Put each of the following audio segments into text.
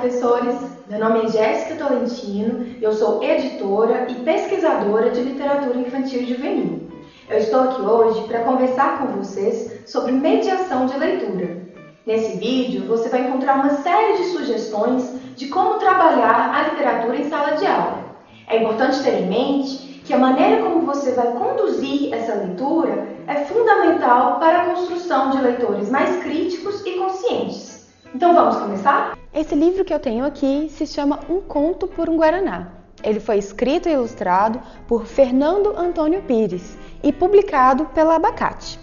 professores! Meu nome é Jéssica Tolentino, eu sou editora e pesquisadora de literatura infantil e juvenil. Eu estou aqui hoje para conversar com vocês sobre mediação de leitura. Nesse vídeo, você vai encontrar uma série de sugestões de como trabalhar a literatura em sala de aula. É importante ter em mente que a maneira como você vai conduzir essa leitura é fundamental para a construção de leitores mais críticos e conscientes. Então vamos começar? Esse livro que eu tenho aqui se chama Um Conto por um Guaraná. Ele foi escrito e ilustrado por Fernando Antônio Pires e publicado pela Abacate.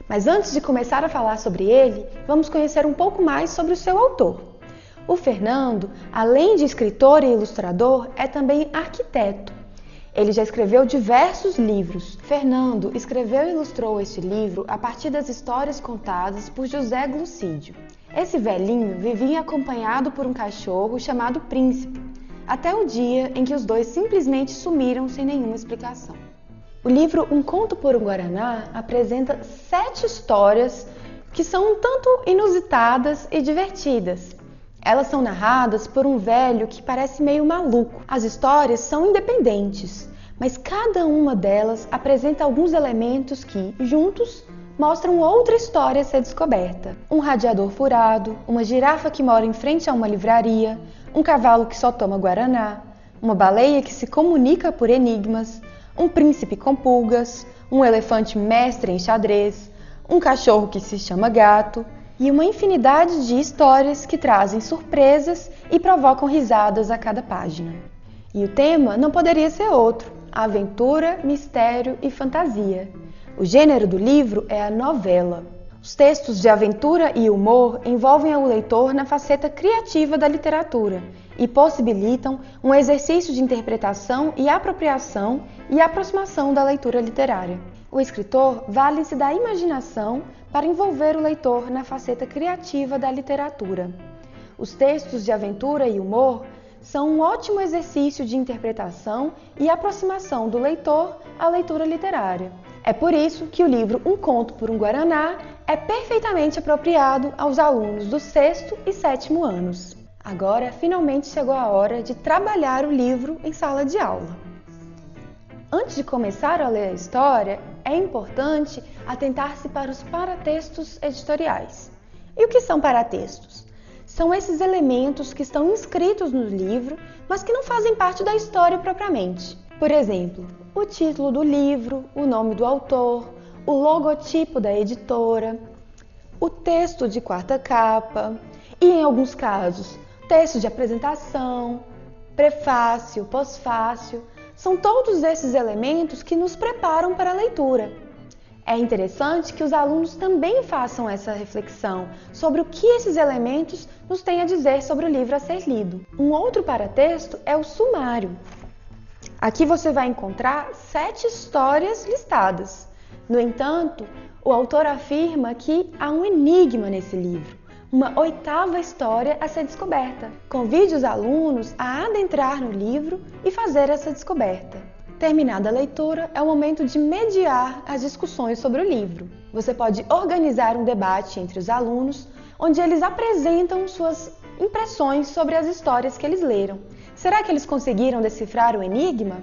Mas antes de começar a falar sobre ele, vamos conhecer um pouco mais sobre o seu autor. O Fernando, além de escritor e ilustrador, é também arquiteto. Ele já escreveu diversos livros. Fernando escreveu e ilustrou este livro a partir das histórias contadas por José Glucídio. Esse velhinho vivia acompanhado por um cachorro chamado Príncipe, até o dia em que os dois simplesmente sumiram sem nenhuma explicação. O livro Um Conto por um Guaraná apresenta 7 histórias que são um tanto inusitadas e divertidas. Elas são narradas por um velho que parece meio maluco. As histórias são independentes, mas cada uma delas apresenta alguns elementos que, juntos, mostram outra história a ser descoberta. Um radiador furado, uma girafa que mora em frente a uma livraria, um cavalo que só toma guaraná, uma baleia que se comunica por enigmas, um príncipe com pulgas, um elefante mestre em xadrez, um cachorro que se chama gato e uma infinidade de histórias que trazem surpresas e provocam risadas a cada página. E o tema não poderia ser outro: aventura, mistério e fantasia. O gênero do livro é a novela. Os textos de aventura e humor envolvem o leitor na faceta criativa da literatura e possibilitam um exercício de interpretação e apropriação e aproximação da leitura literária. O escritor vale-se da imaginação para envolver o leitor na faceta criativa da literatura. Os textos de aventura e humor são um ótimo exercício de interpretação e aproximação do leitor à leitura literária. É por isso que o livro Um Conto por um Guaraná é perfeitamente apropriado aos alunos do 6º e 7º anos. Agora, finalmente chegou a hora de trabalhar o livro em sala de aula. Antes de começar a ler a história, é importante atentar-se para os paratextos editoriais. E o que são paratextos? São esses elementos que estão inscritos no livro, mas que não fazem parte da história propriamente. Por exemplo, o título do livro, o nome do autor, o logotipo da editora, o texto de quarta capa e, em alguns casos, texto de apresentação, prefácio, pós-fácio. São todos esses elementos que nos preparam para a leitura. É interessante que os alunos também façam essa reflexão sobre o que esses elementos nos têm a dizer sobre o livro a ser lido. Um outro paratexto é o sumário. Aqui você vai encontrar 7 histórias listadas. No entanto, o autor afirma que há um enigma nesse livro, uma 8ª história a ser descoberta. Convide os alunos a adentrar no livro e fazer essa descoberta. Terminada a leitura, é o momento de mediar as discussões sobre o livro. Você pode organizar um debate entre os alunos, onde eles apresentam suas impressões sobre as histórias que eles leram. Será que eles conseguiram decifrar o enigma?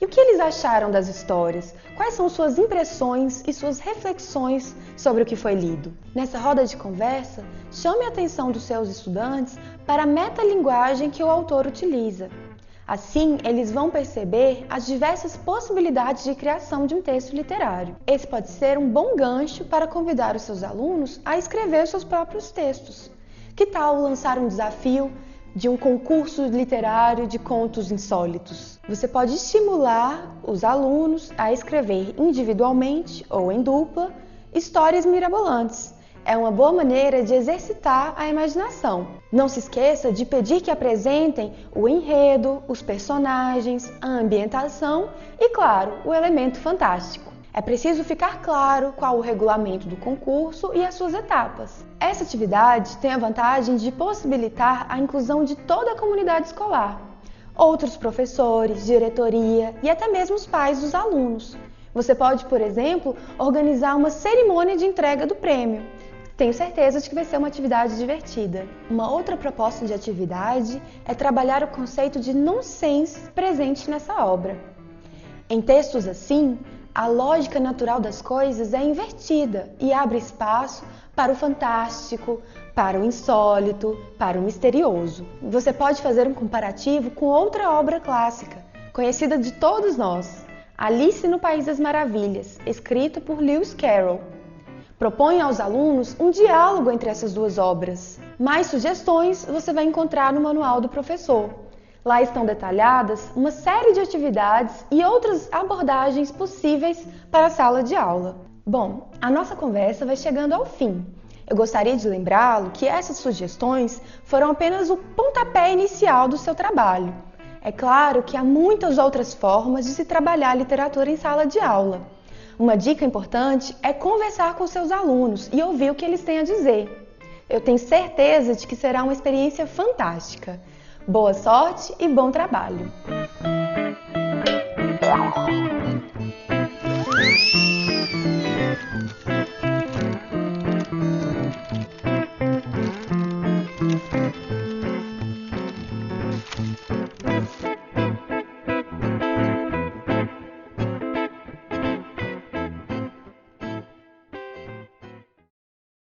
E o que eles acharam das histórias? Quais são suas impressões e suas reflexões sobre o que foi lido? Nessa roda de conversa, chame a atenção dos seus estudantes para a metalinguagem que o autor utiliza. Assim, eles vão perceber as diversas possibilidades de criação de um texto literário. Esse pode ser um bom gancho para convidar os seus alunos a escrever seus próprios textos. Que tal lançar um desafio de um concurso literário de contos insólitos? Você pode estimular os alunos a escrever individualmente ou em dupla histórias mirabolantes. É uma boa maneira de exercitar a imaginação. Não se esqueça de pedir que apresentem o enredo, os personagens, a ambientação e, claro, o elemento fantástico. É preciso ficar claro qual o regulamento do concurso e as suas etapas. Essa atividade tem a vantagem de possibilitar a inclusão de toda a comunidade escolar, outros professores, diretoria e até mesmo os pais dos alunos. Você pode, por exemplo, organizar uma cerimônia de entrega do prêmio, Tenho certeza de que vai ser uma atividade divertida. Uma outra proposta de atividade é trabalhar o conceito de nonsense presente nessa obra. Em textos assim, a lógica natural das coisas é invertida e abre espaço para o fantástico, para o insólito, para o misterioso. Você pode fazer um comparativo com outra obra clássica, conhecida de todos nós, Alice no País das Maravilhas, escrita por Lewis Carroll. Propõe aos alunos um diálogo entre essas duas obras. Mais sugestões você vai encontrar no manual do professor. Lá estão detalhadas uma série de atividades e outras abordagens possíveis para a sala de aula. Bom, a nossa conversa vai chegando ao fim. Eu gostaria de lembrá-lo que essas sugestões foram apenas o pontapé inicial do seu trabalho. É claro que há muitas outras formas de se trabalhar literatura em sala de aula. Uma dica importante é conversar com seus alunos e ouvir o que eles têm a dizer. Eu tenho certeza de que será uma experiência fantástica. Boa sorte e bom trabalho!